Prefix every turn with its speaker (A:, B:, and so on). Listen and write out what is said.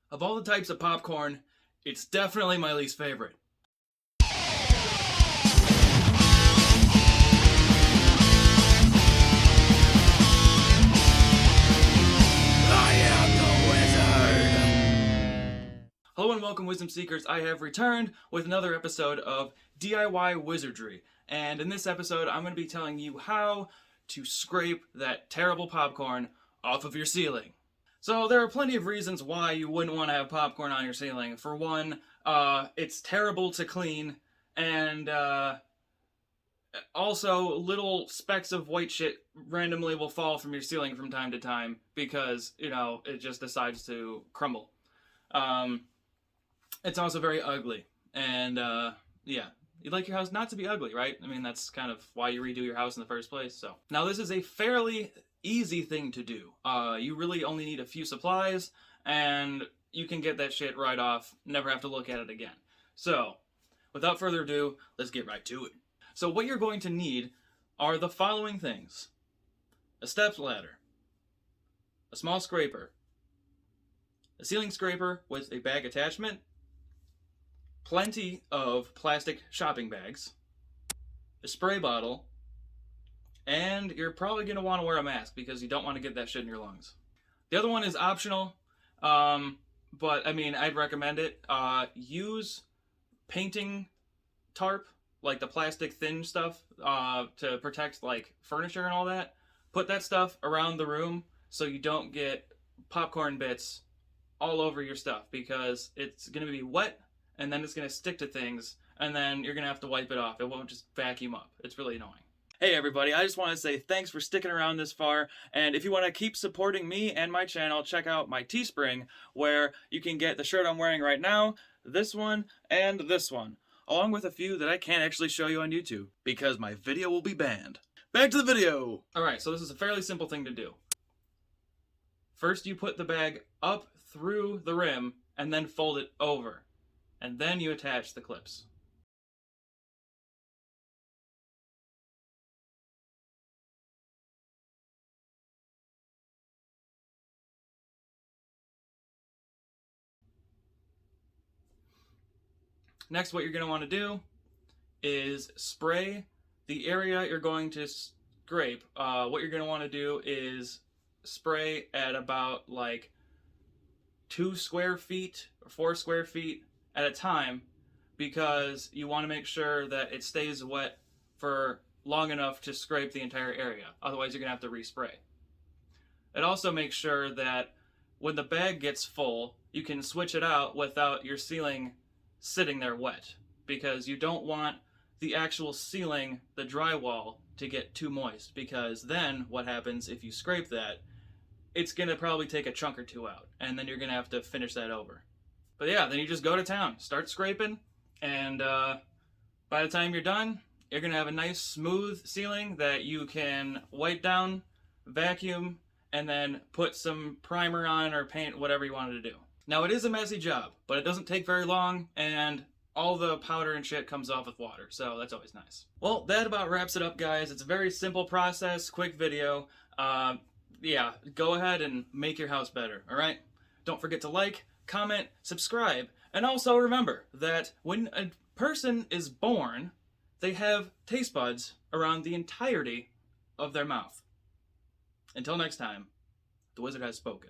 A: Of all the types of popcorn, it's definitely my least favorite. Hello and welcome, Wisdom Seekers. I have returned with another episode of DIY Wizardry. And in this episode, I'm going to be telling you how to scrape that terrible popcorn off of your ceiling. So there are plenty of reasons why you wouldn't want to have popcorn on your ceiling. For one, it's terrible to clean, and also little specks of white shit randomly will fall from your ceiling from time to time because, it just decides to crumble. It's also very ugly, and you'd like your house not to be ugly, right? I mean, that's kind of why you redo your house in the first place. So now this is a fairly easy thing to do. You really only need a few supplies, and you can get that shit right off, never have to look at it again. So without further ado, let's get right to it. So what you're going to need are the following things: a step ladder, a small scraper, a ceiling scraper with a bag attachment, plenty of plastic shopping bags, a spray bottle, and you're probably going to want to wear a mask because you don't want to get that shit in your lungs. The other one is optional, but I mean, I'd recommend it. Use painting tarp, like the plastic thin stuff, to protect like furniture and all that. Put that stuff around the room so you don't get popcorn bits all over your stuff, because it's going to be wet and then it's going to stick to things, and then you're going to have to wipe it off. It won't just vacuum up. It's really annoying. Hey everybody, I just want to say thanks for sticking around this far, and if you want to keep supporting me and my channel, check out my Teespring, where you can get the shirt I'm wearing right now, this one, and this one, along with a few that I can't actually show you on YouTube, because my video will be banned. Back to the video! Alright, so this is a fairly simple thing to do. First you put the bag up through the rim, and then fold it over, and then you attach the clips. Next, what you're going to want to do is spray the area you're going to scrape. What you're going to want to do is spray at about like 2 square feet or 4 square feet at a time, because you want to make sure that it stays wet for long enough to scrape the entire area. Otherwise, you're going to have to respray. It also makes sure that when the bag gets full, you can switch it out without your ceiling sitting there wet, because you don't want the actual ceiling, the drywall, to get too moist, because then what happens if you scrape that, it's going to probably take a chunk or two out, and then you're going to have to finish that over. But yeah, then you just go to town, start scraping, and by the time you're done, you're going to have a nice smooth ceiling that you can wipe down, vacuum, and then put some primer on or paint, whatever you wanted to do. Now, it is a messy job, but it doesn't take very long, and all the powder and shit comes off with water, so that's always nice. Well, that about wraps it up, guys. It's a very simple process, quick video. Yeah, go ahead and make your house better, alright? Don't forget to like, comment, subscribe, and also remember that when a person is born, they have taste buds around the entirety of their mouth. Until next time, the wizard has spoken.